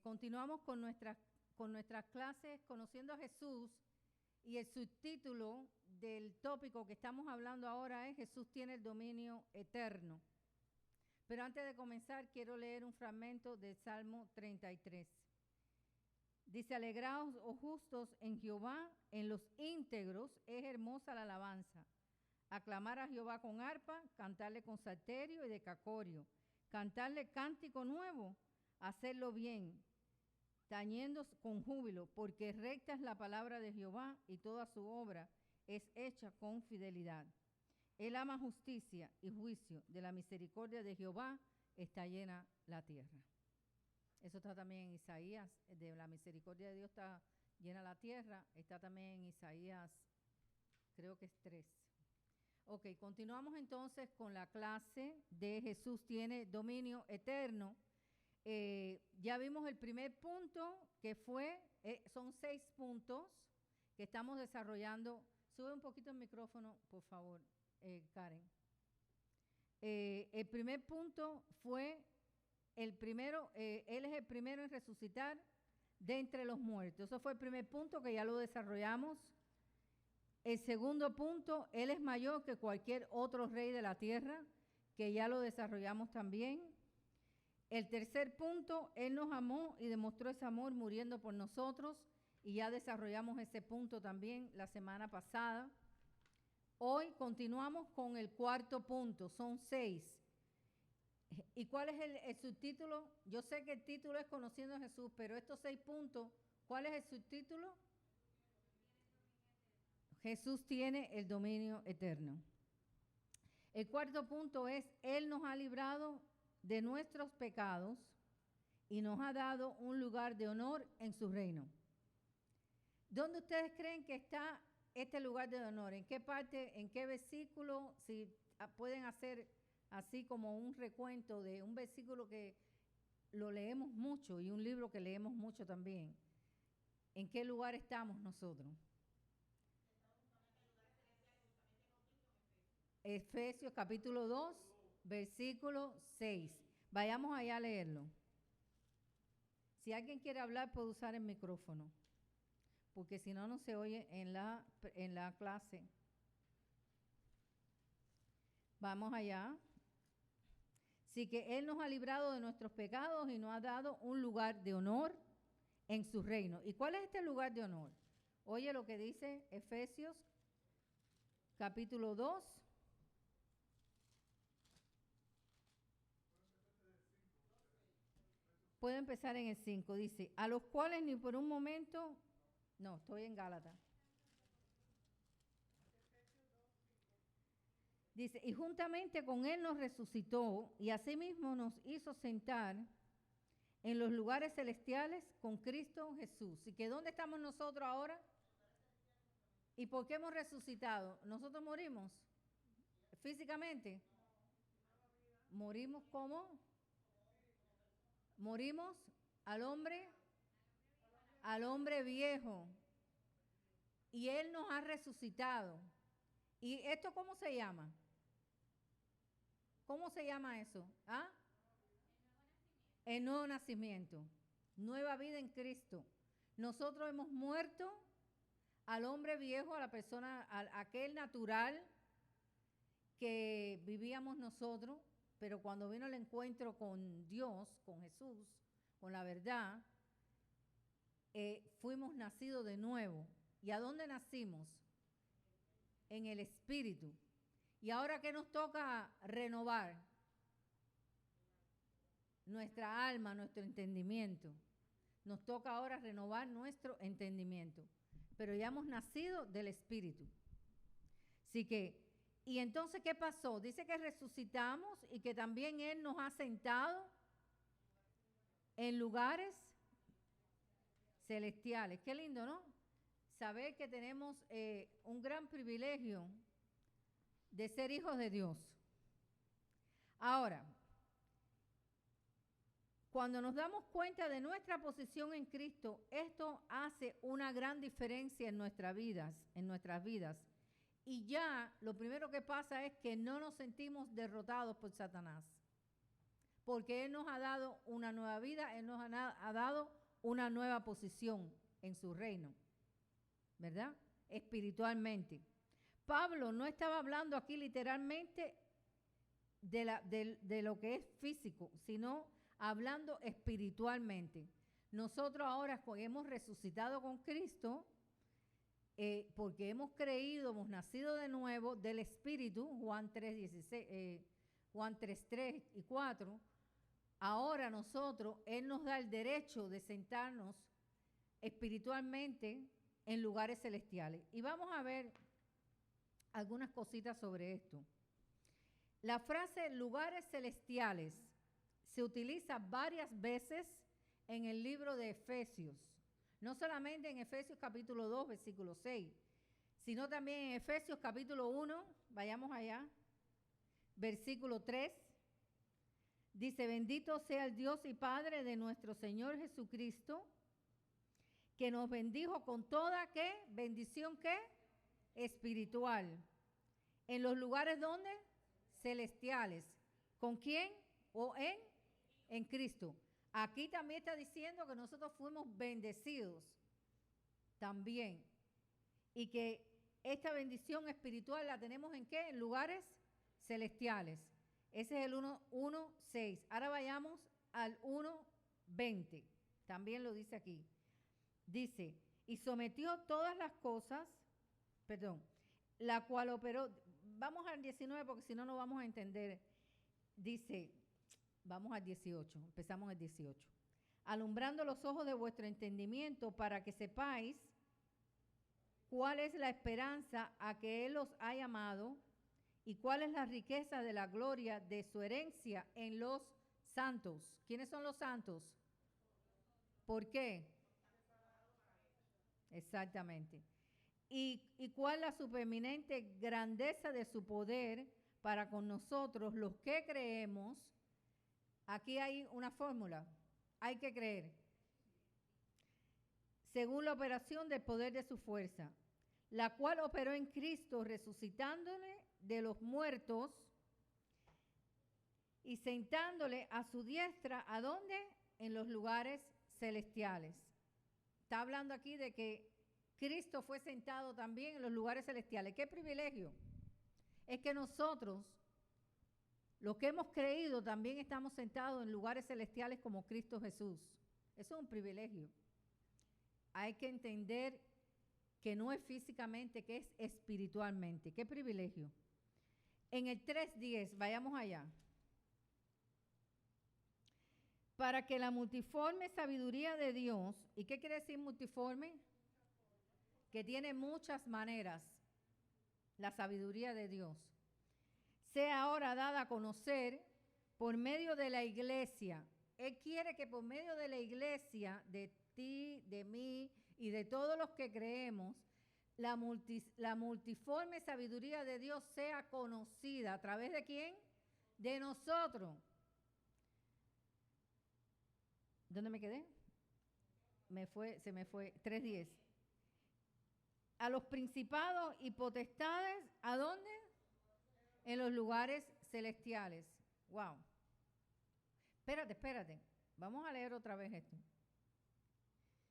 Continuamos con nuestras clases Conociendo a Jesús, y el subtítulo del tópico que estamos hablando ahora es Jesús tiene el dominio eterno. Pero antes de comenzar quiero leer un fragmento del Salmo 33. Dice: alegraos, oh justos, en Jehová, en los íntegros es hermosa la alabanza. Aclamar a Jehová con arpa, cantarle con salterio y decacorio, cantarle cántico nuevo, hacerlo bien, tañendo con júbilo, porque recta es la palabra de Jehová y toda su obra es hecha con fidelidad. Él ama justicia y juicio, de la misericordia de Jehová está llena la tierra. Eso está también en Isaías, de la misericordia de Dios está llena la tierra, está también en Isaías, creo que es 3. Ok, continuamos entonces con la clase de Jesús tiene dominio eterno. Ya vimos el primer punto que fue, son 6 puntos que estamos desarrollando. Sube un poquito el micrófono, por favor, Karen. El primer punto fue el primero, Él es el primero en resucitar de entre los muertos. Eso fue el primer punto que ya lo desarrollamos. El segundo punto, Él es mayor que cualquier otro rey de la tierra, que ya lo desarrollamos también. El tercer punto, Él nos amó y demostró ese amor muriendo por nosotros, y ya desarrollamos ese punto también la semana pasada. Hoy continuamos con el cuarto punto, son 6. ¿Y cuál es el subtítulo? Yo sé que el título es Conociendo a Jesús, pero estos 6 puntos, ¿cuál es el subtítulo? Jesús tiene el dominio eterno. El cuarto punto es: Él nos ha librado de nuestros pecados y nos ha dado un lugar de honor en su reino. ¿Dónde ustedes creen que está este lugar de honor? ¿En qué parte, en qué versículo? Si pueden hacer así como un recuento de un versículo que lo leemos mucho y un libro que leemos mucho también. ¿En qué lugar estamos nosotros? Efesios capítulo 2, versículo 6. Vayamos allá a leerlo. Si alguien quiere hablar, puede usar el micrófono, porque si no, no se oye en la clase. Vamos allá. Así que Él nos ha librado de nuestros pecados y nos ha dado un lugar de honor en su reino. ¿Y cuál es este lugar de honor? Oye lo que dice Efesios capítulo 2. Puedo empezar en el 5, dice: a los cuales ni por un momento, no, estoy en Gálatas. Dice: y juntamente con Él nos resucitó y asimismo nos hizo sentar en los lugares celestiales con Cristo Jesús. ¿Y que dónde estamos nosotros ahora? ¿Y por qué hemos resucitado? ¿Nosotros morimos físicamente? ¿Morimos cómo? Morimos al hombre viejo, y Él nos ha resucitado. ¿Y esto cómo se llama? ¿Cómo se llama eso? ¿Ah? El nuevo nacimiento, nueva vida en Cristo. Nosotros hemos muerto al hombre viejo, a la persona, a aquel natural que vivíamos nosotros. Pero cuando vino el encuentro con Dios, con Jesús, con la verdad, fuimos nacidos de nuevo. ¿Y a dónde nacimos? En el Espíritu. ¿Y ahora qué nos toca renovar? Nuestra alma, nuestro entendimiento. Nos toca ahora renovar nuestro entendimiento. Pero ya hemos nacido del Espíritu. Así que, ¿y entonces qué pasó? Dice que resucitamos y que también Él nos ha sentado en lugares celestiales. Qué lindo, ¿no? Saber que tenemos un gran privilegio de ser hijos de Dios. Ahora, cuando nos damos cuenta de nuestra posición en Cristo, esto hace una gran diferencia en nuestras vidas. Y ya lo primero que pasa es que no nos sentimos derrotados por Satanás. porque Él nos ha dado una nueva vida, Él nos ha dado una nueva posición en su reino, ¿verdad? Espiritualmente. Pablo no estaba hablando aquí literalmente de lo que es físico, sino hablando espiritualmente. Nosotros ahora hemos resucitado con Cristo, porque hemos creído, hemos nacido de nuevo del Espíritu, Juan 3:16, Juan 3:3 y 4. Ahora nosotros, Él nos da el derecho de sentarnos espiritualmente en lugares celestiales. Y vamos a ver algunas cositas sobre esto. La frase lugares celestiales se utiliza varias veces en el libro de Efesios. No solamente en Efesios capítulo 2, versículo 6, sino también en Efesios capítulo 1, vayamos allá, versículo 3. Dice, bendito sea el Dios y Padre de nuestro Señor Jesucristo, que nos bendijo con toda, ¿qué? Bendición, ¿qué? Espiritual. ¿En los lugares donde? Celestiales. ¿Con quién? ¿O en Cristo? Aquí también está diciendo que nosotros fuimos bendecidos también. Y que esta bendición espiritual la tenemos ¿en qué? En lugares celestiales. Ese es el 1:6. Ahora vayamos al 1:20. También lo dice aquí. Dice, y sometió todas las cosas, la cual operó. Vamos al 19 porque si no, no vamos a entender. Dice, vamos al 18, empezamos el 18. Alumbrando los ojos de vuestro entendimiento para que sepáis cuál es la esperanza a que Él os ha llamado y cuál es la riqueza de la gloria de su herencia en los santos. ¿Quiénes son los santos? ¿Por qué? Exactamente. ¿Y cuál la supereminente grandeza de su poder para con nosotros, los que creemos? Aquí hay una fórmula. Hay que creer. Según la operación del poder de su fuerza, la cual operó en Cristo, resucitándole de los muertos y sentándole a su diestra, ¿a dónde? En los lugares celestiales. Está hablando aquí de que Cristo fue sentado también en los lugares celestiales. ¿Qué privilegio? Es que nosotros, los que hemos creído, también estamos sentados en lugares celestiales como Cristo Jesús. Eso es un privilegio. Hay que entender que no es físicamente, que es espiritualmente. ¿Qué privilegio? En el 3:10, vayamos allá. Para que la multiforme sabiduría de Dios, ¿y qué quiere decir multiforme? Que tiene muchas maneras, la sabiduría de Dios, sea ahora dada a conocer por medio de la iglesia. Él quiere que por medio de la iglesia, de ti, de mí y de todos los que creemos, la multiforme sabiduría de Dios sea conocida. ¿A través de quién? De nosotros. ¿Dónde me quedé? Se me fue. 3:10. A los principados y potestades, ¿a dónde? En los lugares celestiales. Wow. Espérate. Vamos a leer otra vez esto.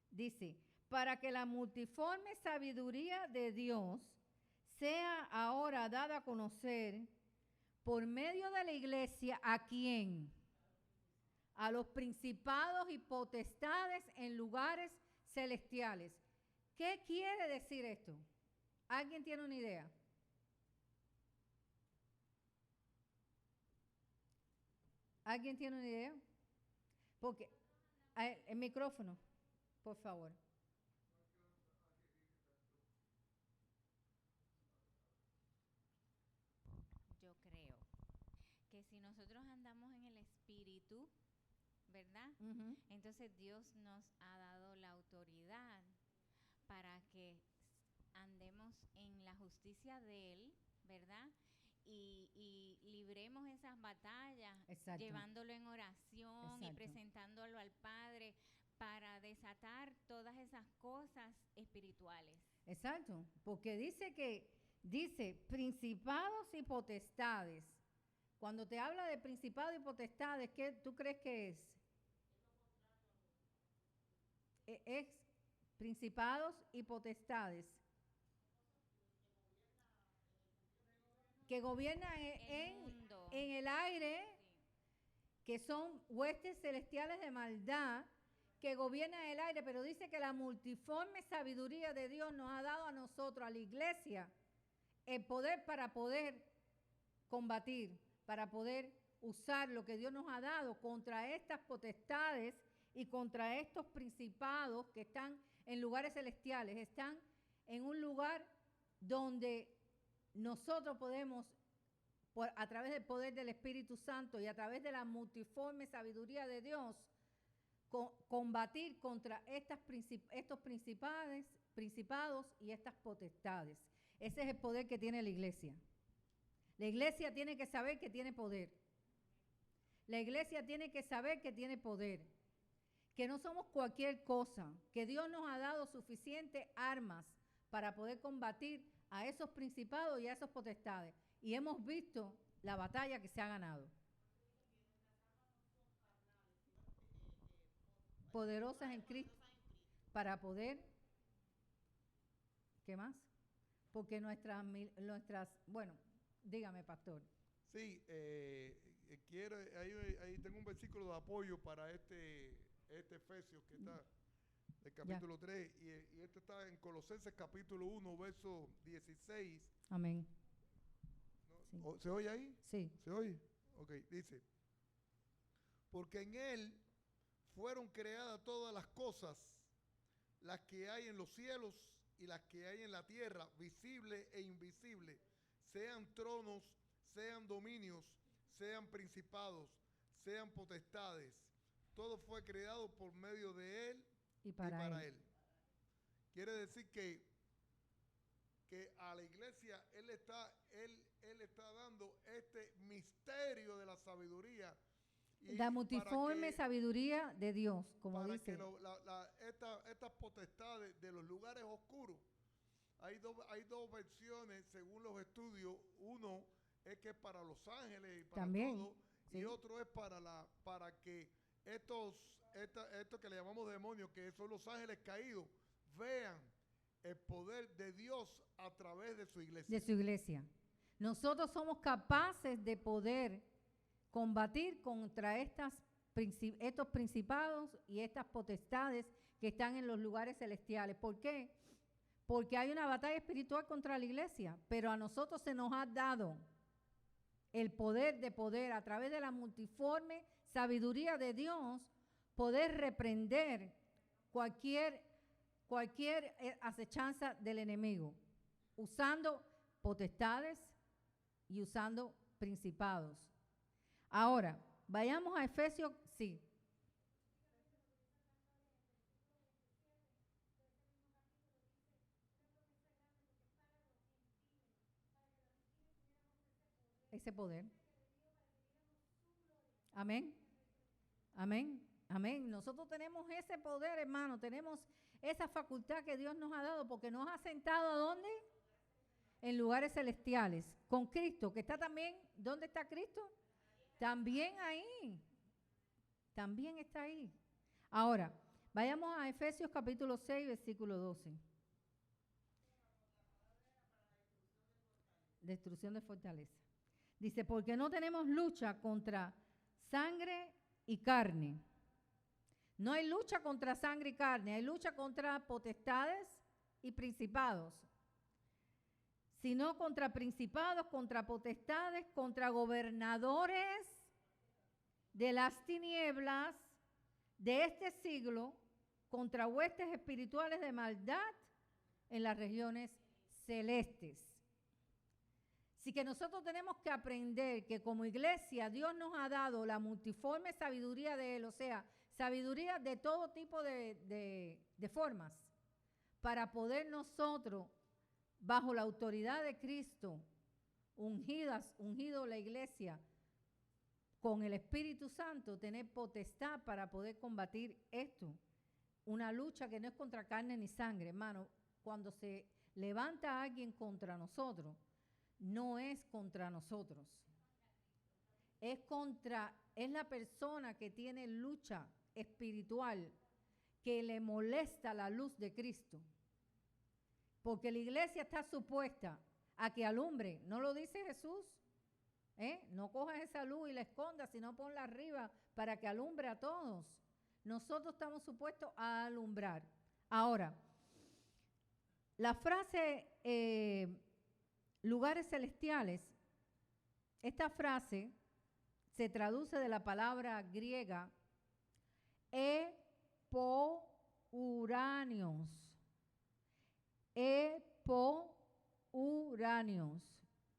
Dice, para que la multiforme sabiduría de Dios sea ahora dada a conocer por medio de la iglesia, ¿a quién? A los principados y potestades en lugares celestiales. ¿Qué quiere decir esto? ¿Alguien tiene una idea? ¿Alguien tiene una idea? Porque el micrófono, por favor. Yo creo que si nosotros andamos en el Espíritu, ¿verdad? Entonces Dios nos ha dado la autoridad para que andemos en la justicia de Él, ¿verdad? Y libremos esas batallas, Exacto. Llevándolo en oración. Exacto. Y presentándolo al Padre para desatar todas esas cosas espirituales. Exacto, porque dice principados y potestades. Cuando te habla de principado y potestades, ¿qué tú crees que es? Es principados y potestades que gobiernan en el aire, que son huestes celestiales de maldad, que gobiernan el aire, pero dice que la multiforme sabiduría de Dios nos ha dado a nosotros, a la iglesia, el poder para poder combatir, para poder usar lo que Dios nos ha dado contra estas potestades y contra estos principados que están en lugares celestiales, están en un lugar donde nosotros podemos, a través del poder del Espíritu Santo y a través de la multiforme sabiduría de Dios, combatir contra estos principados y estas potestades. Ese es el poder que tiene la iglesia. La iglesia tiene que saber que tiene poder. La iglesia tiene que saber que tiene poder. Que no somos cualquier cosa. Que Dios nos ha dado suficientes armas para poder combatir a esos principados y a esas potestades. Y hemos visto la batalla que se ha ganado. Poderosas en Cristo para poder, ¿qué más? Porque nuestras, bueno, dígame, pastor. Sí, ahí tengo un versículo de apoyo para este Efesios que está del capítulo 3 y este está en Colosenses capítulo 1, verso 16. Amén. ¿No? Sí. ¿Se oye ahí? Sí. ¿Se oye? Ok, dice, porque en él fueron creadas todas las cosas, las que hay en los cielos y las que hay en la tierra, visibles e invisibles, sean tronos, sean dominios, sean principados, sean potestades. Todo fue creado por medio de él y para él. Quiere decir que a la iglesia él está dando este misterio de la sabiduría. La multiforme sabiduría de Dios, como para dice. Que estas potestades de los lugares oscuros, hay dos versiones según los estudios. Uno es que es para los ángeles y para también, todo, sí. Y otro es para que estos que le llamamos demonios, que son los ángeles caídos, vean el poder de Dios a través de su iglesia. De su iglesia. Nosotros somos capaces de poder combatir contra estos principados y estas potestades que están en los lugares celestiales. ¿Por qué? Porque hay una batalla espiritual contra la iglesia, pero a nosotros se nos ha dado el poder a través de la multiforme sabiduría de Dios, poder reprender cualquier acechanza del enemigo, usando potestades y usando principados. Ahora, vayamos a Efesios, sí. Ese poder. Amén. Amén. Amén. Nosotros tenemos ese poder, hermano. Tenemos esa facultad que Dios nos ha dado porque nos ha sentado ¿a dónde? En lugares celestiales. Con Cristo, que está también. ¿Dónde está Cristo? También ahí. También está ahí. Ahora, vayamos a Efesios capítulo 6, versículo 12. Destrucción de fortaleza. Dice, porque no tenemos lucha contra sangre y carne. No hay lucha contra sangre y carne, hay lucha contra potestades y principados, sino contra principados, contra potestades, contra gobernadores de las tinieblas de este siglo, contra huestes espirituales de maldad en las regiones celestes. Así que nosotros tenemos que aprender que como iglesia Dios nos ha dado la multiforme sabiduría de Él, o sea, sabiduría de todo tipo de formas, para poder nosotros, bajo la autoridad de Cristo, ungido la iglesia, con el Espíritu Santo, tener potestad para poder combatir esto. Una lucha que no es contra carne ni sangre, hermano. Cuando se levanta alguien contra nosotros, no es contra nosotros. es la persona que tiene lucha espiritual, que le molesta la luz de Cristo. Porque la iglesia está supuesta a que alumbre, ¿no lo dice Jesús? No cojas esa luz y la escondas, sino ponla arriba para que alumbre a todos. Nosotros estamos supuestos a alumbrar. Ahora, la frase lugares celestiales, esta frase se traduce de la palabra griega epouranios. Epouranios,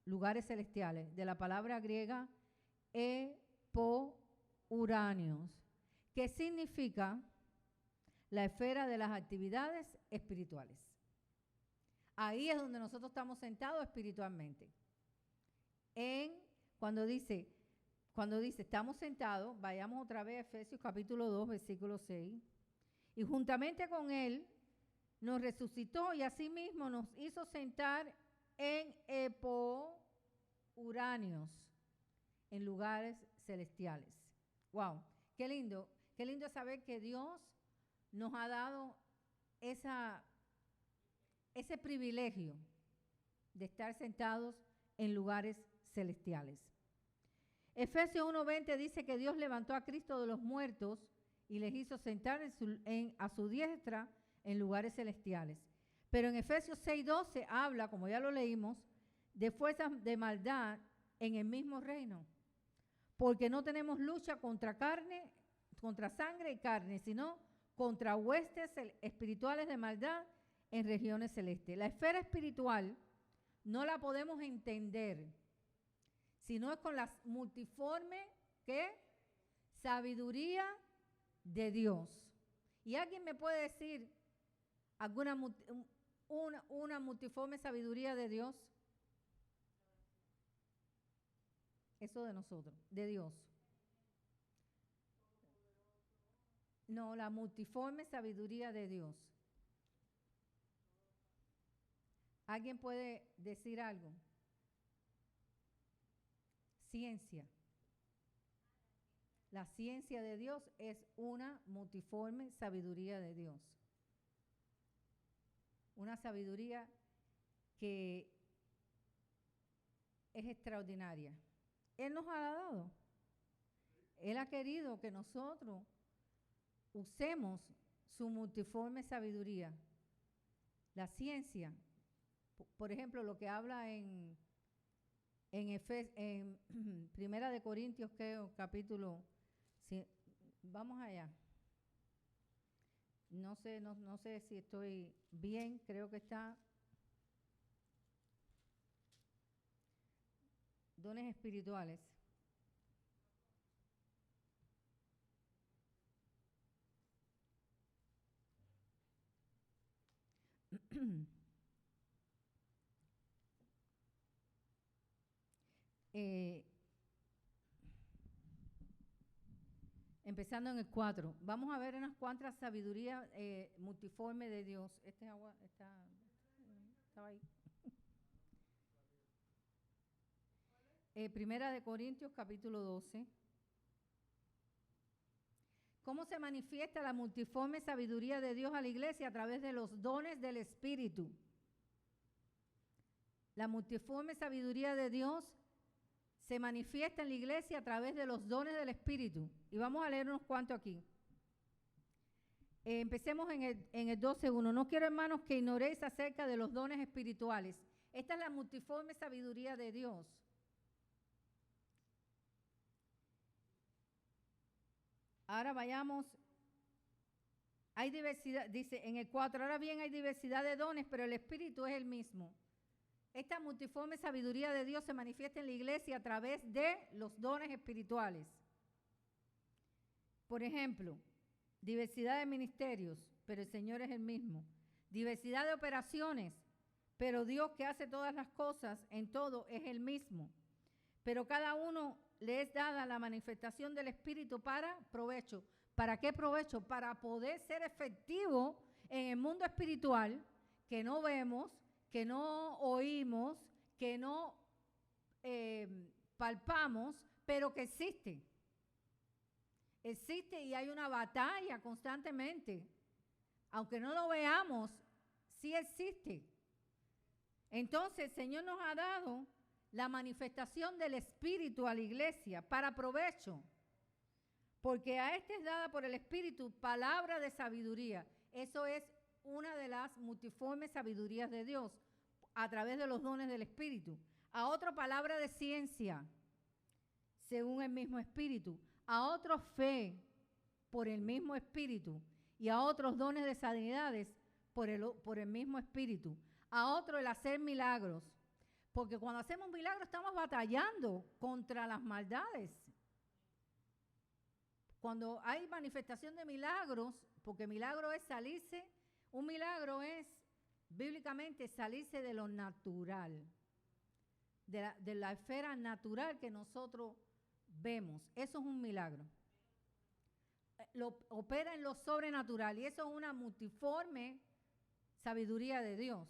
lugares celestiales, de la palabra griega epouranios, que significa la esfera de las actividades espirituales. Ahí es donde nosotros estamos sentados espiritualmente. Cuando dice estamos sentados, vayamos otra vez a Efesios capítulo 2, versículo 6. Y juntamente con él nos resucitó y asimismo nos hizo sentar en epouranios, en lugares celestiales. Wow, qué lindo saber que Dios nos ha dado ese privilegio de estar sentados en lugares celestiales. Efesios 1:20 dice que Dios levantó a Cristo de los muertos y les hizo sentar a su diestra en lugares celestiales. Pero en Efesios 6:12 habla, como ya lo leímos, de fuerzas de maldad en el mismo reino. Porque no tenemos lucha contra sangre y carne, sino contra huestes espirituales de maldad en regiones celestes. La esfera espiritual no la podemos entender, sino es con la multiforme sabiduría de Dios. ¿Y alguien me puede decir una multiforme sabiduría de Dios? Eso de nosotros, de Dios. No, la multiforme sabiduría de Dios. ¿Alguien puede decir algo? Ciencia. La ciencia de Dios es una multiforme sabiduría de Dios. Una sabiduría que es extraordinaria. Él nos ha dado. Él ha querido que nosotros usemos su multiforme sabiduría. La ciencia, por ejemplo, lo que habla en Primera de Corintios, capítulo, vamos allá. No sé si estoy bien, creo que está. Dones espirituales. Empezando en el 4. Vamos a ver unas cuantas sabidurías multiforme de Dios. Este agua estaba ahí. Primera de Corintios, capítulo 12. ¿Cómo se manifiesta la multiforme sabiduría de Dios a la iglesia? A través de los dones del Espíritu. La multiforme sabiduría de Dios se manifiesta en la iglesia a través de los dones del Espíritu. Y vamos a leer unos cuantos aquí. Empecemos en el 12:1. No quiero, hermanos, que ignoréis acerca de los dones espirituales. Esta es la multiforme sabiduría de Dios. Ahora vayamos. Hay diversidad, dice en el 4. Ahora bien, hay diversidad de dones, pero el Espíritu es el mismo. Esta multiforme sabiduría de Dios se manifiesta en la iglesia a través de los dones espirituales. Por ejemplo, diversidad de ministerios, pero el Señor es el mismo. Diversidad de operaciones, pero Dios que hace todas las cosas en todo es el mismo. Pero cada uno le es dada la manifestación del Espíritu para provecho. ¿Para qué provecho? Para poder ser efectivo en el mundo espiritual que no vemos, que no oímos, que no palpamos, pero que existe. Existe y hay una batalla constantemente. Aunque no lo veamos, sí existe. Entonces el Señor nos ha dado la manifestación del Espíritu a la iglesia para provecho. Porque a este es dada por el Espíritu palabra de sabiduría. Eso es una de las multiformes sabidurías de Dios a través de los dones del Espíritu. A otro palabra de ciencia, según el mismo Espíritu. A otro fe, por el mismo Espíritu. Y a otros dones de sanidades, por el mismo Espíritu. A otro el hacer milagros. Porque cuando hacemos milagros estamos batallando contra las maldades. Cuando hay manifestación de milagros, porque milagro es salirse, un milagro es bíblicamente salirse de lo natural, de la esfera natural que nosotros vemos. Eso es un milagro. Opera en lo sobrenatural y eso es una multiforme sabiduría de Dios,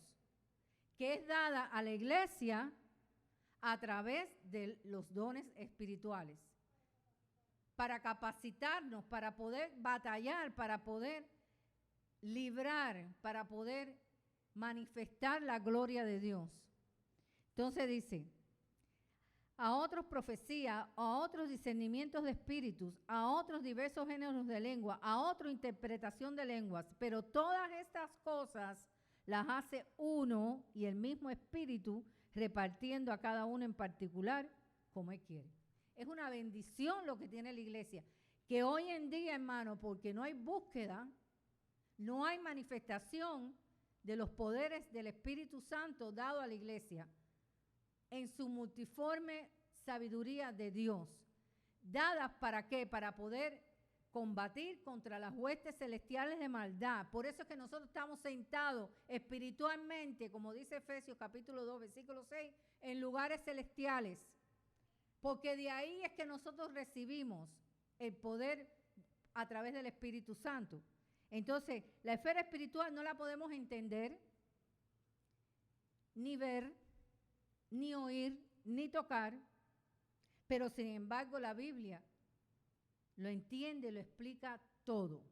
que es dada a la iglesia a través de los dones espirituales, para capacitarnos, para poder batallar, para poder librar, para poder manifestar la gloria de Dios. Entonces dice, a otros profecía, a otros discernimientos de espíritus, a otros diversos géneros de lengua, a otro interpretación de lenguas, pero todas estas cosas las hace uno y el mismo Espíritu, repartiendo a cada uno en particular como Él quiere. Es una bendición lo que tiene la iglesia, que hoy en día, hermano, porque no hay búsqueda, no hay manifestación de los poderes del Espíritu Santo dado a la iglesia en su multiforme sabiduría de Dios, dadas ¿para qué? Para poder combatir contra las huestes celestiales de maldad. Por eso es que nosotros estamos sentados espiritualmente, como dice Efesios capítulo 2, versículo 6, en lugares celestiales. Porque de ahí es que nosotros recibimos el poder a través del Espíritu Santo. Entonces, la esfera espiritual no la podemos entender, ni ver, ni oír, ni tocar, pero sin embargo la Biblia lo entiende, lo explica todo.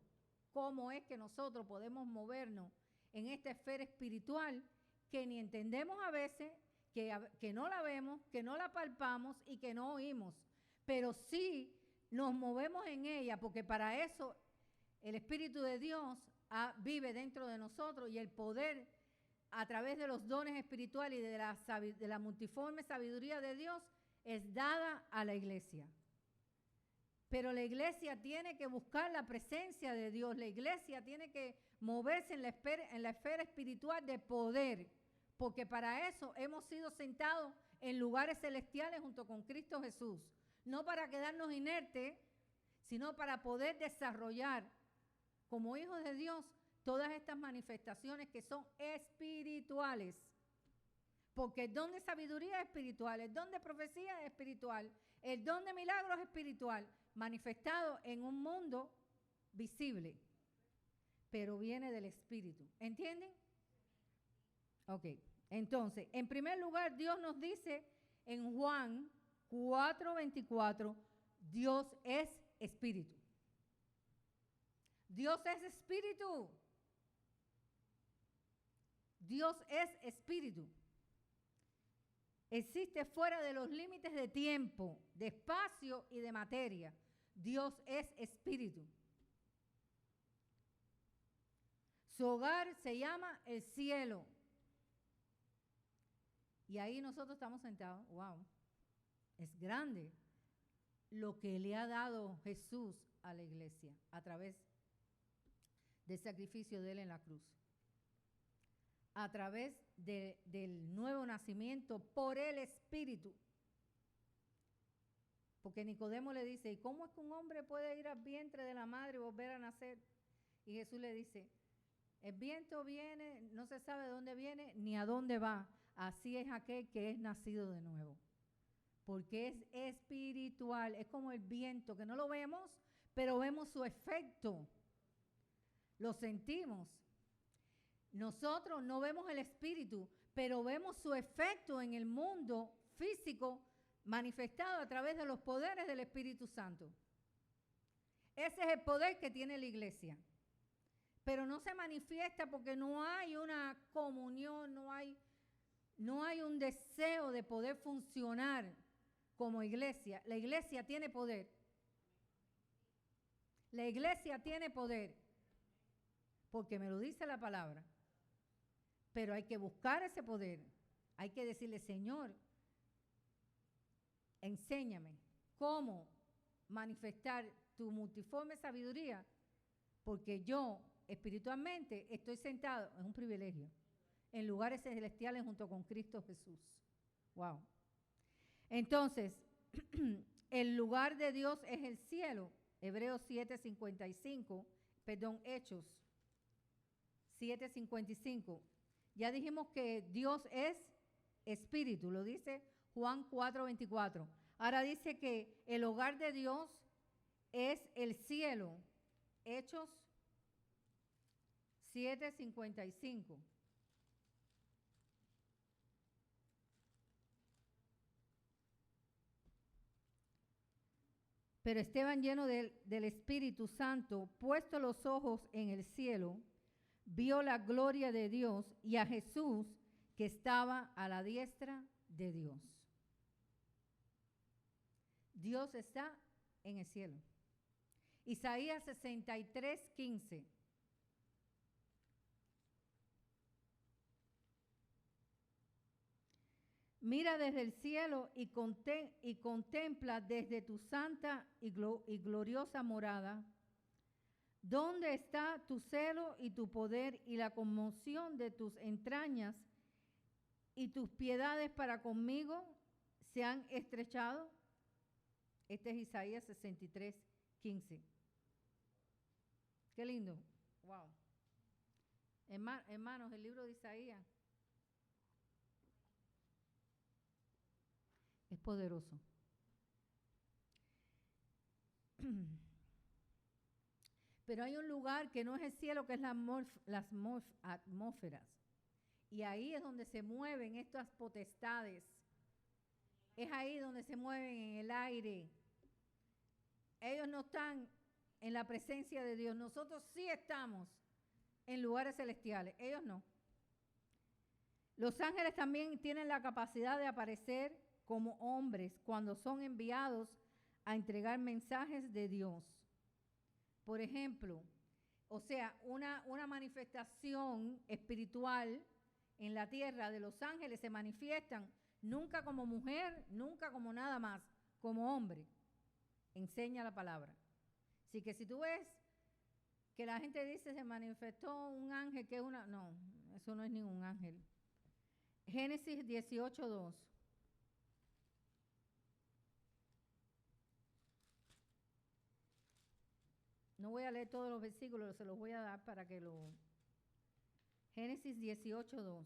¿Cómo es que nosotros podemos movernos en esta esfera espiritual que ni entendemos a veces, que no la vemos, que no la palpamos y que no oímos? Pero sí nos movemos en ella, porque para eso el Espíritu de Dios vive dentro de nosotros, y el poder a través de los dones espirituales y de la multiforme sabiduría de Dios es dada a la iglesia. Pero la iglesia tiene que buscar la presencia de Dios. La iglesia tiene que moverse en la esfera espiritual de poder, porque para eso hemos sido sentados en lugares celestiales junto con Cristo Jesús. No para quedarnos inertes, sino para poder desarrollar como hijos de Dios todas estas manifestaciones que son espirituales. Porque el don de sabiduría es espiritual, el don de profecía es espiritual, el don de milagros es espiritual, manifestado en un mundo visible, pero viene del Espíritu. ¿Entienden? Ok, entonces, en primer lugar, Dios nos dice en Juan 4:24, Dios es Espíritu. Dios es Espíritu. Dios es Espíritu. Existe fuera de los límites de tiempo, de espacio y de materia. Dios es Espíritu. Su hogar se llama el cielo. Y ahí nosotros estamos sentados. ¡Wow! Es grande lo que le ha dado Jesús a la iglesia a través del sacrificio de Él en la cruz. A través del nuevo nacimiento por el Espíritu. Porque Nicodemo le dice, ¿y cómo es que un hombre puede ir al vientre de la madre y volver a nacer? Y Jesús le dice, el viento viene, no se sabe de dónde viene ni a dónde va. Así es aquel que es nacido de nuevo. Porque es espiritual, es como el viento, que no lo vemos, pero vemos su efecto. Lo sentimos. Nosotros no vemos el Espíritu, pero vemos su efecto en el mundo físico manifestado a través de los poderes del Espíritu Santo. Ese es el poder que tiene la iglesia. Pero no se manifiesta porque no hay una comunión, no hay un deseo de poder funcionar como iglesia. La iglesia tiene poder. La iglesia tiene poder. Porque me lo dice la palabra. Pero hay que buscar ese poder. Hay que decirle, Señor, enséñame cómo manifestar tu multiforme sabiduría, porque yo espiritualmente estoy sentado, es un privilegio, en lugares celestiales junto con Cristo Jesús. Wow. Entonces, el lugar de Dios es el cielo. Hebreos 7:55, Hechos 7:55. Ya dijimos que Dios es espíritu, lo dice Juan 4:24. Ahora dice que el hogar de Dios es el cielo. Hechos 7:55. Pero Esteban, lleno del Espíritu Santo, puesto los ojos en el cielo, vio la gloria de Dios y a Jesús que estaba a la diestra de Dios. Dios está en el cielo. Isaías 63:15. Mira desde el cielo y contempla desde tu santa y gloriosa morada. ¿Dónde está tu celo y tu poder y la conmoción de tus entrañas y tus piedades para conmigo se han estrechado? Este es Isaías 63:15. Qué lindo. Wow. Hermanos, el libro de Isaías es poderoso. Pero hay un lugar que no es el cielo, que es las atmósferas. Y ahí es donde se mueven estas potestades. Es ahí donde se mueven en el aire. Ellos no están en la presencia de Dios. Nosotros sí estamos en lugares celestiales. Ellos no. Los ángeles también tienen la capacidad de aparecer como hombres cuando son enviados a entregar mensajes de Dios. Por ejemplo, o sea, una manifestación espiritual en la tierra de los ángeles se manifiestan nunca como mujer, nunca como nada más, como hombre. Enseña la palabra. Así que si tú ves que la gente dice se manifestó un ángel que es una... No, eso no es ningún ángel. Génesis 18:2. No voy a leer todos los versículos, se los voy a dar para que lo... Génesis 18:2.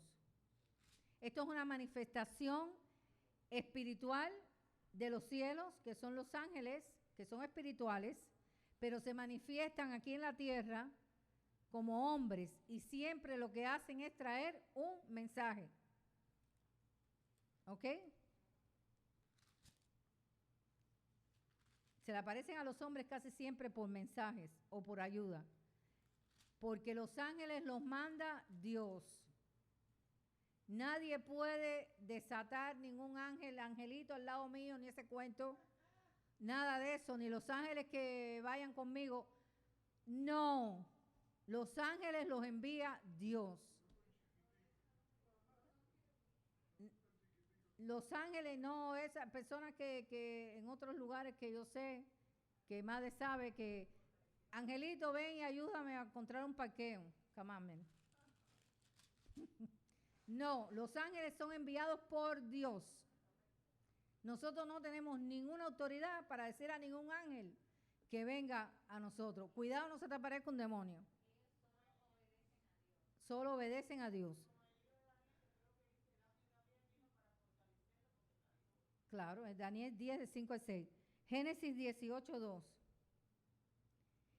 Esto es una manifestación espiritual de los cielos, que son los ángeles, que son espirituales, pero se manifiestan aquí en la tierra como hombres y siempre lo que hacen es traer un mensaje. ¿Ok? Se le aparecen a los hombres casi siempre por mensajes o por ayuda, porque los ángeles los manda Dios. Nadie puede desatar ningún angelito al lado mío, ni ese cuento, nada de eso, ni los ángeles que vayan conmigo. No, los ángeles los envía Dios. Los ángeles no, esas personas que en otros lugares que yo sé, que Madre sabe que, angelito, ven y ayúdame a encontrar un parqueo. Come on, man. No, los ángeles son enviados por Dios. Nosotros no tenemos ninguna autoridad para decir a ningún ángel que venga a nosotros. Cuidado, no se te aparezca un demonio. Solo obedecen a Dios. Claro, es Daniel 10, de 5 al 6. Génesis 18:2.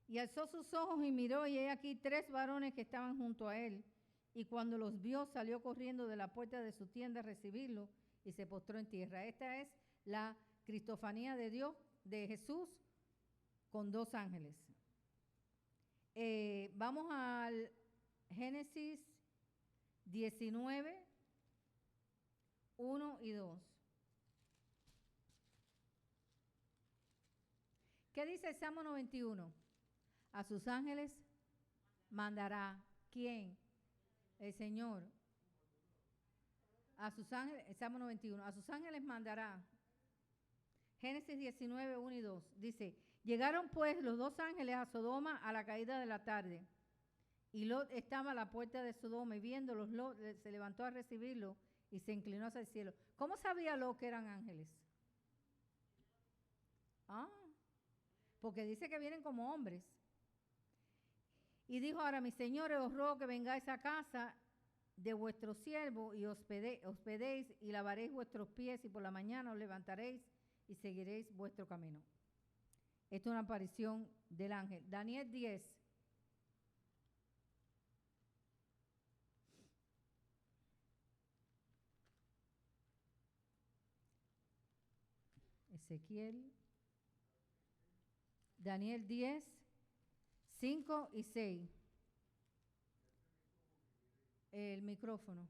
Y alzó sus ojos y miró, y he aquí 3 varones que estaban junto a él. Y cuando los vio, salió corriendo de la puerta de su tienda a recibirlo y se postró en tierra. Esta es la cristofanía de Dios, de Jesús, con 2 ángeles. Vamos al Génesis 19, 1 y 2. ¿Qué dice el Salmo 91? A sus ángeles mandará. ¿Quién? El Señor. A sus ángeles, el Salmo 91, a sus ángeles mandará. Génesis 19, 1 y 2. Dice, llegaron pues los 2 ángeles a Sodoma a la caída de la tarde. Y Lot estaba a la puerta de Sodoma y viéndolos, Lot se levantó a recibirlo y se inclinó hacia el cielo. ¿Cómo sabía Lot que eran ángeles? Porque dice que vienen como hombres. Y dijo, ahora mis señores, os ruego que vengáis a casa de vuestro siervo y hospedéis y lavaréis vuestros pies y por la mañana os levantaréis y seguiréis vuestro camino. Esto es una aparición del ángel. Daniel 10. Ezequiel. Daniel 10, 5 y 6. El micrófono.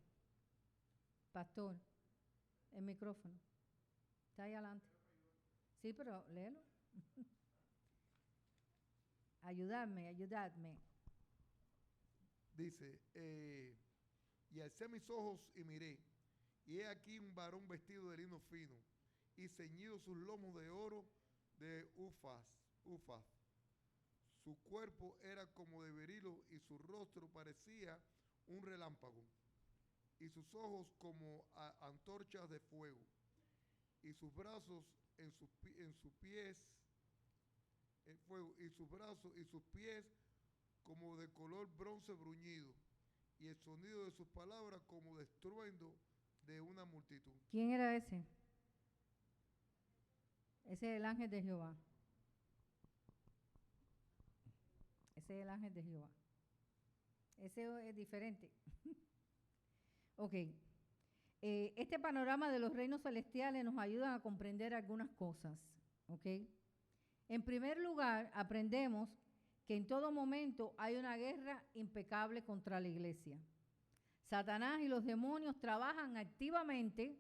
Pastor, el micrófono. Está ahí adelante. Sí, pero léelo. Ayudadme. Dice, y alcé mis ojos y miré, y he aquí un varón vestido de lino fino, y ceñido sus lomos de oro de Ufaz. Su cuerpo era como de berilo, y su rostro parecía un relámpago, y sus ojos como antorchas de fuego, y sus brazos en sus pies en fuego, y sus brazos y sus pies como de color bronce bruñido, y el sonido de sus palabras como de estruendo de una multitud. ¿Quién era ese? Ese es el ángel de Jehová. Ese es el ángel de Jehová. Ese es diferente. Ok. Este panorama de los reinos celestiales nos ayuda a comprender algunas cosas. Ok. En primer lugar, aprendemos que en todo momento hay una guerra impecable contra la iglesia. Satanás y los demonios trabajan activamente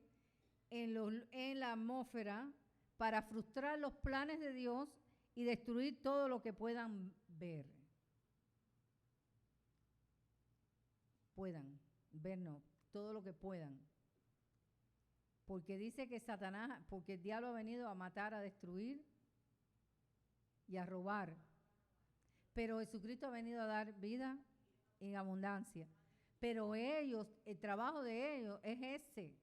en la atmósfera para frustrar los planes de Dios y destruir todo lo que puedan ver. Todo lo que puedan. Porque dice que Satanás, porque el diablo ha venido a matar, a destruir y a robar. Pero Jesucristo ha venido a dar vida en abundancia. Pero ellos, el trabajo de ellos es ese.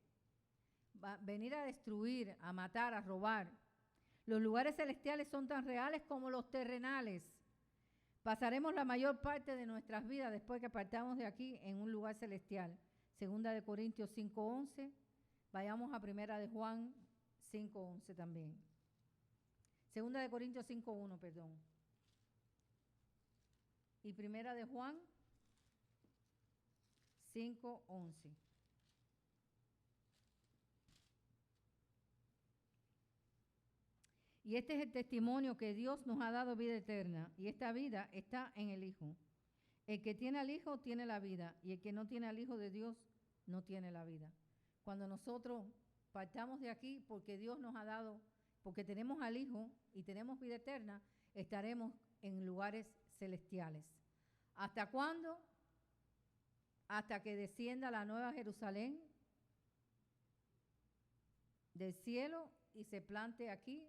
Venir a destruir, a matar, a robar. Los lugares celestiales son tan reales como los terrenales. Pasaremos la mayor parte de nuestras vidas después que partamos de aquí en un lugar celestial. 2 de Corintios 5:11. Vayamos a 1 de Juan 5:11 también. 2 de Corintios 5:1, perdón. Y 1 de Juan 5:11. Y este es el testimonio que Dios nos ha dado vida eterna, y esta vida está en el Hijo. El que tiene al Hijo tiene la vida, y el que no tiene al Hijo de Dios no tiene la vida. Cuando nosotros partamos de aquí, porque Dios nos ha dado, porque tenemos al Hijo y tenemos vida eterna, estaremos en lugares celestiales. ¿Hasta cuándo? Hasta que descienda la nueva Jerusalén del cielo y se plante aquí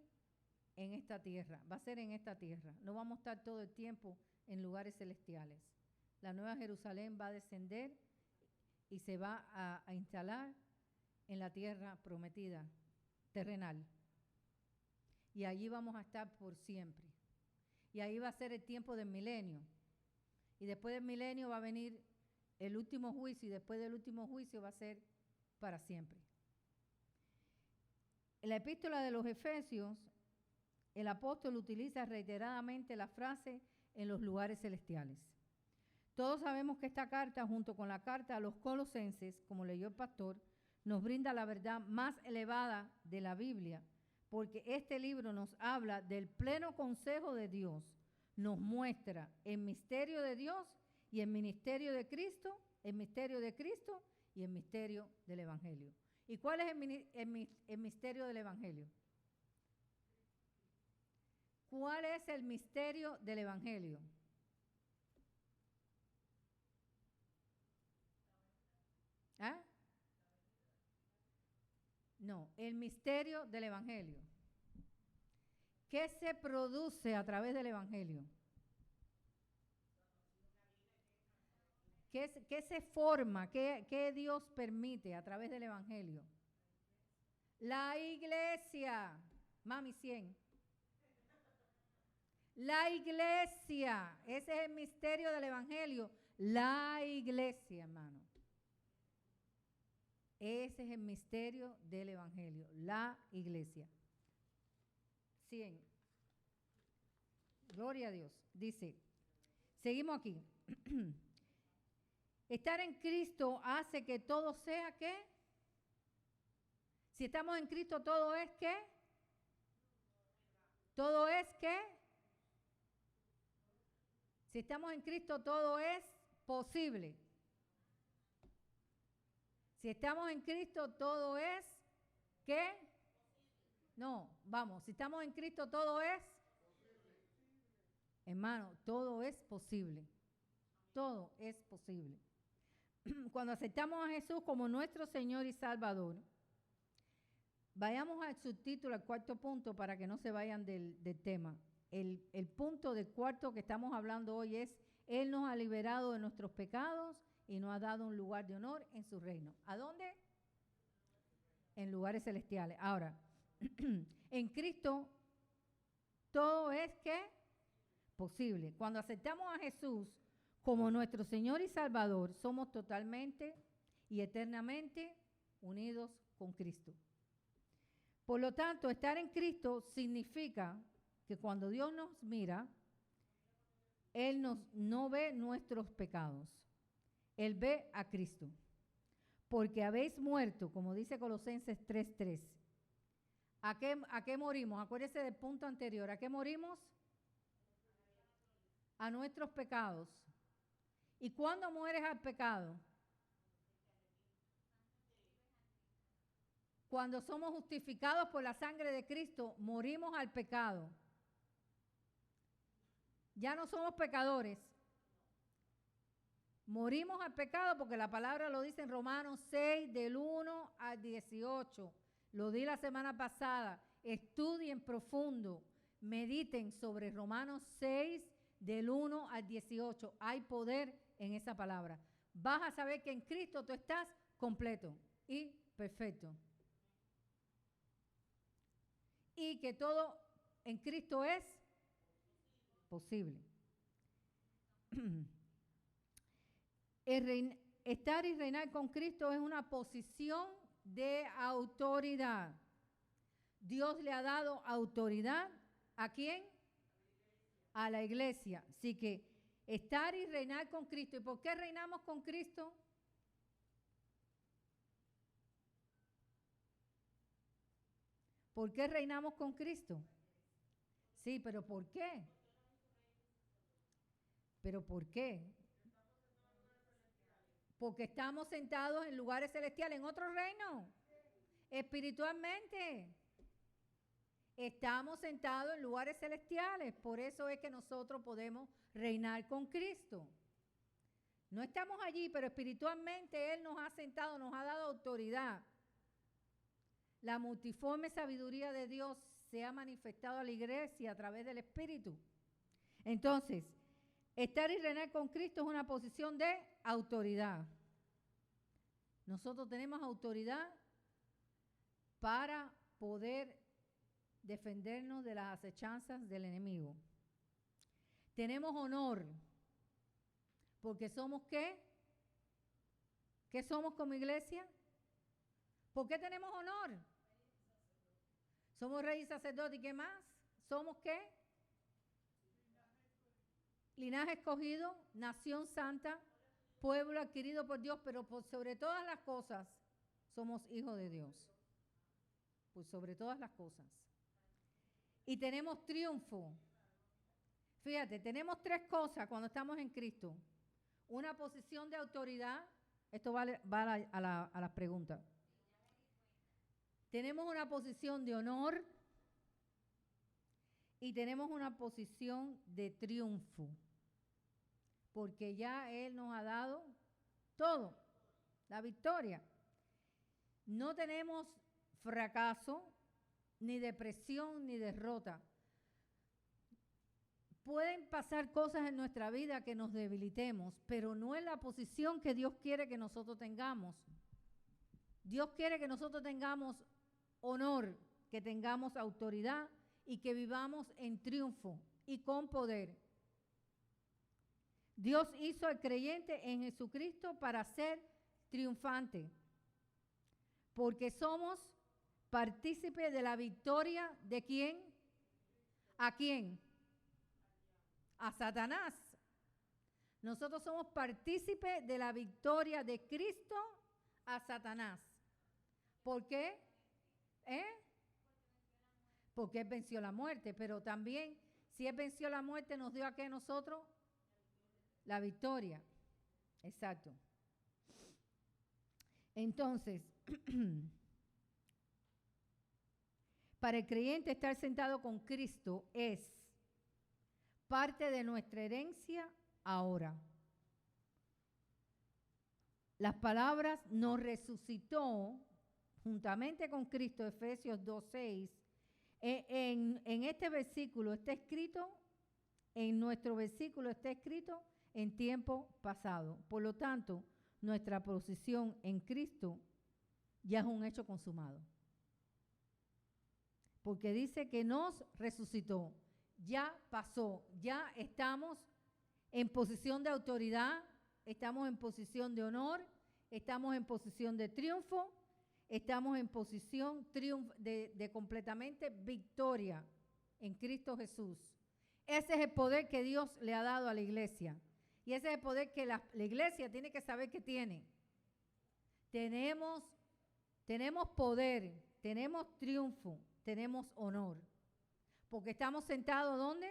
en esta tierra. Va a ser en esta tierra. No vamos a estar todo el tiempo en lugares celestiales. La nueva Jerusalén va a descender y se va a instalar en la tierra prometida, terrenal. Y allí vamos a estar por siempre. Y ahí va a ser el tiempo del milenio. Y después del milenio va a venir el último juicio, y después del último juicio va a ser para siempre. En la epístola de los Efesios, el apóstol utiliza reiteradamente la frase en los lugares celestiales. Todos sabemos que esta carta, junto con la carta a los Colosenses, como leyó el pastor, nos brinda la verdad más elevada de la Biblia porque este libro nos habla del pleno consejo de Dios, nos muestra el misterio de Dios y el ministerio de Cristo, el misterio de Cristo y el misterio del Evangelio. ¿Y cuál es el misterio del Evangelio? ¿Cuál es el misterio del Evangelio? ¿Ah? No, el misterio del Evangelio. ¿Qué se produce a través del Evangelio? ¿Qué se forma? ¿Qué Dios permite a través del Evangelio? La iglesia. Mami 100. La iglesia. Ese es el misterio del Evangelio. La iglesia, hermano. Ese es el misterio del Evangelio. La iglesia. 100. Gloria a Dios. Dice, seguimos aquí. Estar en Cristo hace que todo sea ¿qué? Si estamos en Cristo, todo es ¿qué? Todo es ¿qué? Si estamos en Cristo, todo es posible. Si estamos en Cristo, todo es ¿qué? No, vamos, si estamos en Cristo, todo es hermano, todo es posible. Todo es posible. Cuando aceptamos a Jesús como nuestro Señor y Salvador, vayamos al subtítulo, al cuarto punto, para que no se vayan del tema. El punto del cuarto que estamos hablando hoy es, Él nos ha liberado de nuestros pecados y nos ha dado un lugar de honor en su reino. ¿A dónde? En lugares celestiales. Ahora, en Cristo, todo es ¿qué? Posible. Cuando aceptamos a Jesús como nuestro Señor y Salvador, somos totalmente y eternamente unidos con Cristo. Por lo tanto, estar en Cristo significa que cuando Dios nos mira, Él no ve nuestros pecados. Él ve a Cristo. Porque habéis muerto, como dice Colosenses 3:3. ¿A qué morimos? Acuérdense del punto anterior. ¿A qué morimos? A nuestros pecados. ¿Y cuándo mueres al pecado? Cuando somos justificados por la sangre de Cristo, morimos al pecado. Ya no somos pecadores. Morimos al pecado porque la palabra lo dice en Romanos 6, del 1 al 18. Lo di la semana pasada. Estudien profundo. Mediten sobre Romanos 6, del 1 al 18. Hay poder en esa palabra. Vas a saber que en Cristo tú estás completo y perfecto. Y que todo en Cristo es posible. Estar y reinar con Cristo es una posición de autoridad. Dios le ha dado autoridad ¿a quién? A la iglesia. Así que estar y reinar con Cristo. ¿Y por qué reinamos con Cristo? ¿Por qué reinamos con Cristo? Sí, pero ¿por qué? ¿Pero por qué? Porque estamos sentados en lugares celestiales, en otro reino, espiritualmente. Estamos sentados en lugares celestiales, por eso es que nosotros podemos reinar con Cristo. No estamos allí, pero espiritualmente Él nos ha sentado, nos ha dado autoridad. La multiforme sabiduría de Dios se ha manifestado a la iglesia a través del Espíritu. Entonces, estar y reinar con Cristo es una posición de autoridad. Nosotros tenemos autoridad para poder defendernos de las acechanzas del enemigo. Tenemos honor, porque somos ¿qué? ¿Qué somos como iglesia? ¿Por qué tenemos honor? Somos rey y sacerdote, ¿y qué más? ¿Somos qué? Linaje escogido, nación santa, pueblo adquirido por Dios, pero por sobre todas las cosas somos hijos de Dios. Por sobre todas las cosas. y tenemos triunfo. Fíjate, tenemos tres cosas cuando estamos en Cristo. Una posición de autoridad. Esto va a las preguntas. Tenemos una posición de honor y tenemos una posición de triunfo. Porque ya Él nos ha dado todo, la victoria. No tenemos fracaso, ni depresión, ni derrota. Pueden pasar cosas en nuestra vida que nos debilitemos, pero no es la posición que Dios quiere que nosotros tengamos. Dios quiere que nosotros tengamos honor, que tengamos autoridad y que vivamos en triunfo y con poder. Dios hizo al creyente en Jesucristo para ser triunfante, porque somos partícipes de la victoria ¿de quién? ¿A quién? A Satanás. Nosotros somos partícipes de la victoria de Cristo a Satanás. ¿Por qué? Porque Él venció la muerte, pero también si Él venció la muerte nos dio a qué nosotros? La victoria. Exacto. Entonces, para el creyente estar sentado con Cristo es parte de nuestra herencia ahora. Las palabras nos resucitó juntamente con Cristo, Efesios 2:6. En este versículo está escrito, en nuestro versículo está escrito en tiempo pasado. Por lo tanto, nuestra posición en Cristo ya es un hecho consumado. Porque dice que nos resucitó, ya pasó, ya estamos en posición de autoridad, estamos en posición de honor, estamos en posición de triunfo, estamos en posición de completamente victoria en Cristo Jesús. Ese es el poder que Dios le ha dado a la iglesia. Y ese es el poder que la iglesia tiene que saber que tiene. Tenemos poder, tenemos triunfo, tenemos honor. Porque estamos sentados ¿dónde?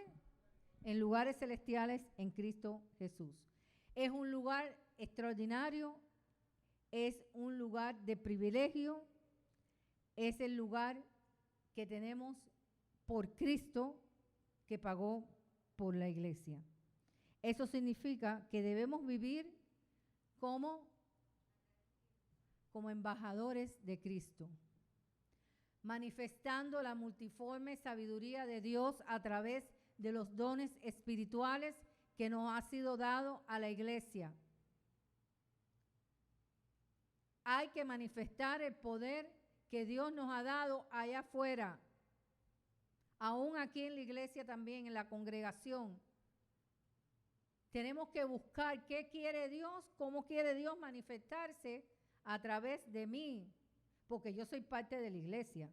En lugares celestiales en Cristo Jesús. Es un lugar extraordinario, es un lugar de privilegio, es el lugar que tenemos por Cristo que pagó por la iglesia. Eso significa que debemos vivir como embajadores de Cristo, manifestando la multiforme sabiduría de Dios a través de los dones espirituales que nos ha sido dado a la iglesia. Hay que manifestar el poder que Dios nos ha dado allá afuera, aún aquí en la iglesia también, en la congregación. Tenemos que buscar qué quiere Dios, cómo quiere Dios manifestarse a través de mí, porque yo soy parte de la iglesia.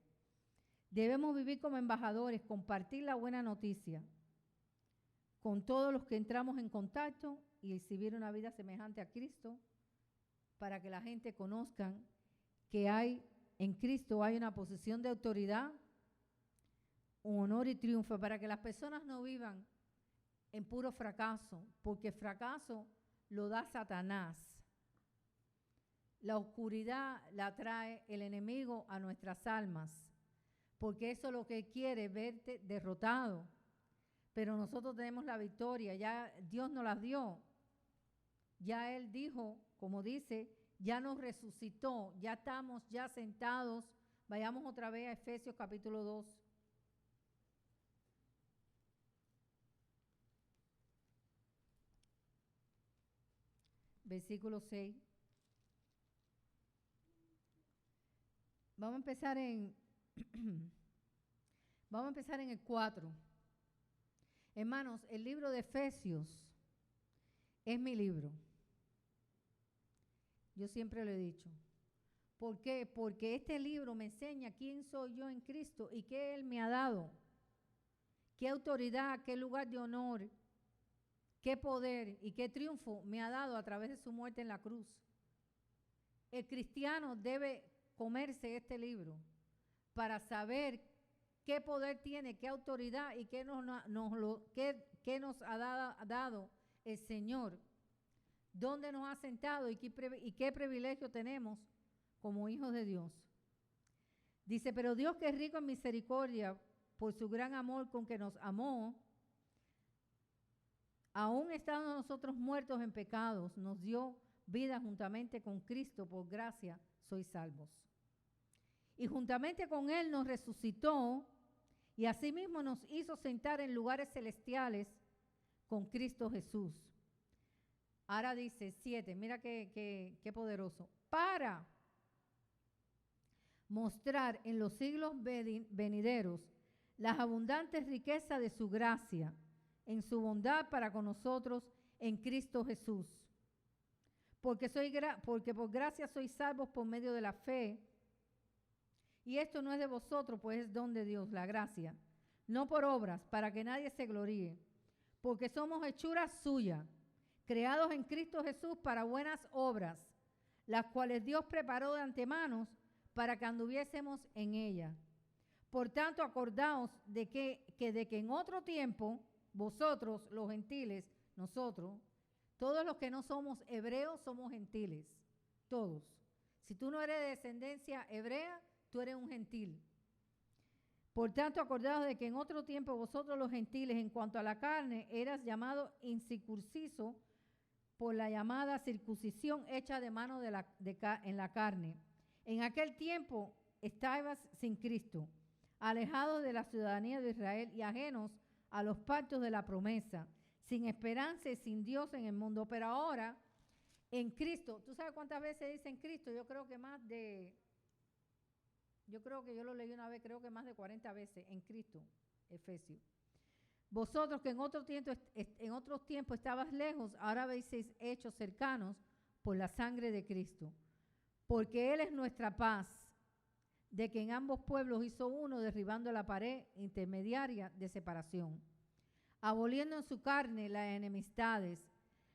Debemos vivir como embajadores, compartir la buena noticia con todos los que entramos en contacto y exhibir una vida semejante a Cristo para que la gente conozca que en Cristo hay una posición de autoridad, un honor y triunfo, para que las personas no vivan en puro fracaso, porque fracaso lo da Satanás. La oscuridad la trae el enemigo a nuestras almas, porque eso es lo que quiere, verte derrotado. Pero nosotros tenemos la victoria, ya Dios nos la dio. Ya Él dijo, como dice, ya nos resucitó, ya estamos ya sentados. Vayamos otra vez a Efesios capítulo 2. Versículo 6. Vamos a empezar en el 4. Hermanos, el libro de Efesios es mi libro. Yo siempre lo he dicho. ¿Por qué? Porque este libro me enseña quién soy yo en Cristo y qué Él me ha dado. Qué autoridad, qué lugar de honor, qué poder y qué triunfo me ha dado a través de su muerte en la cruz. El cristiano debe comerse este libro para saber qué poder tiene, qué autoridad y qué nos ha dado el Señor, dónde nos ha sentado y qué privilegio tenemos como hijos de Dios. Dice, pero Dios, que es rico en misericordia por su gran amor con que nos amó, aún estando nosotros muertos en pecados, nos dio vida juntamente con Cristo. Por gracia sois salvos. Y juntamente con Él nos resucitó y asimismo nos hizo sentar en lugares celestiales con Cristo Jesús. Ahora dice 7, mira qué poderoso. Para mostrar en los siglos venideros las abundantes riquezas de su gracia, en su bondad para con nosotros en Cristo Jesús. Porque por gracia sois salvos por medio de la fe. Y esto no es de vosotros, pues es don de Dios, la gracia. No por obras, para que nadie se gloríe. Porque somos hechura suya, creados en Cristo Jesús para buenas obras, las cuales Dios preparó de antemano para que anduviésemos en ella. Por tanto, acordaos de que en otro tiempo, vosotros, los gentiles, nosotros, todos los que no somos hebreos, somos gentiles. Todos. Si tú no eres de descendencia hebrea, tú eres un gentil. Por tanto, acordaos de que en otro tiempo vosotros los gentiles, en cuanto a la carne, eras llamado incircunciso por la llamada circuncisión hecha de mano en la carne. En aquel tiempo estabas sin Cristo, alejados de la ciudadanía de Israel y ajenos a los pactos de la promesa, sin esperanza y sin Dios en el mundo. Pero ahora, en Cristo, ¿tú sabes cuántas veces dice en Cristo? Yo creo que yo lo leí una vez, creo que más de 40 veces, en Cristo, Efesios. Vosotros que en otros tiempos estabas lejos, ahora habéis hechos cercanos por la sangre de Cristo. Porque Él es nuestra paz, de que en ambos pueblos hizo uno, derribando la pared intermediaria de separación, aboliendo en su carne las enemistades,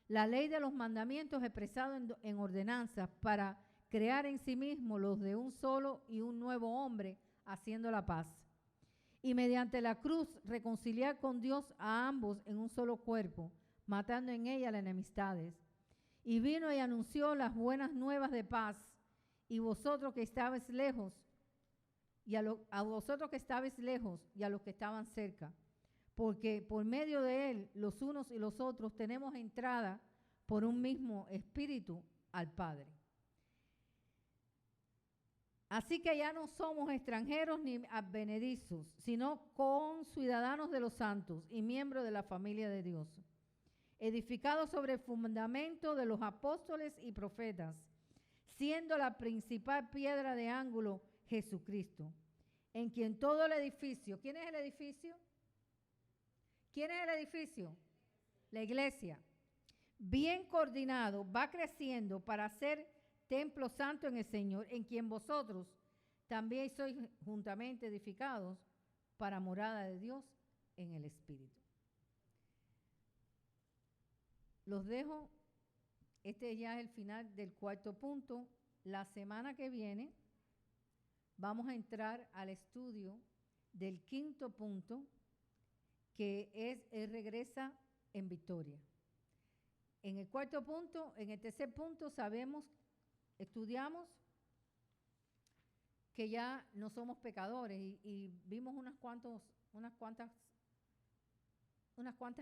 la ley de los mandamientos expresado en ordenanzas, para crear en sí mismo los de un solo y un nuevo hombre, haciendo la paz. Y mediante la cruz reconciliar con Dios a ambos en un solo cuerpo, matando en ella las enemistades. Y vino y anunció las buenas nuevas de paz, y vosotros que estabais lejos, a vosotros que estabais lejos y a los que estaban cerca, porque por medio de Él, los unos y los otros, tenemos entrada por un mismo espíritu al Padre. Así que ya no somos extranjeros ni advenedizos, sino conciudadanos de los santos y miembros de la familia de Dios, edificados sobre el fundamento de los apóstoles y profetas, siendo la principal piedra de ángulo Jesucristo, en quien todo el edificio, ¿quién es el edificio? ¿Quién es el edificio? La iglesia, bien coordinado, va creciendo para ser templo santo en el Señor, en quien vosotros también sois juntamente edificados para morada de Dios en el Espíritu. Los dejo, este ya es el final del cuarto punto. La semana que viene vamos a entrar al estudio del quinto punto, que es Él regresa en victoria. En el cuarto punto, en el tercer punto estudiamos que ya no somos pecadores y vimos unas cuantas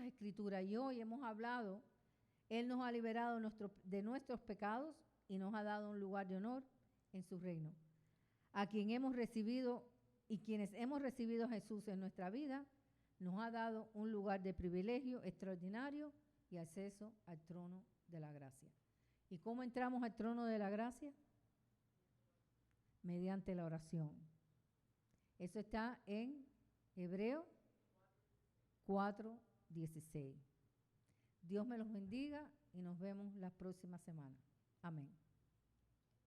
escrituras, y hoy hemos hablado, Él nos ha liberado de nuestros pecados y nos ha dado un lugar de honor en su reino. A quien hemos recibido y quienes hemos recibido a Jesús en nuestra vida, nos ha dado un lugar de privilegio extraordinario y acceso al trono de la gracia. ¿Y cómo entramos al trono de la gracia? Mediante la oración. Eso está en Hebreos 4:16. Dios me los bendiga y nos vemos la próxima semana. Amén.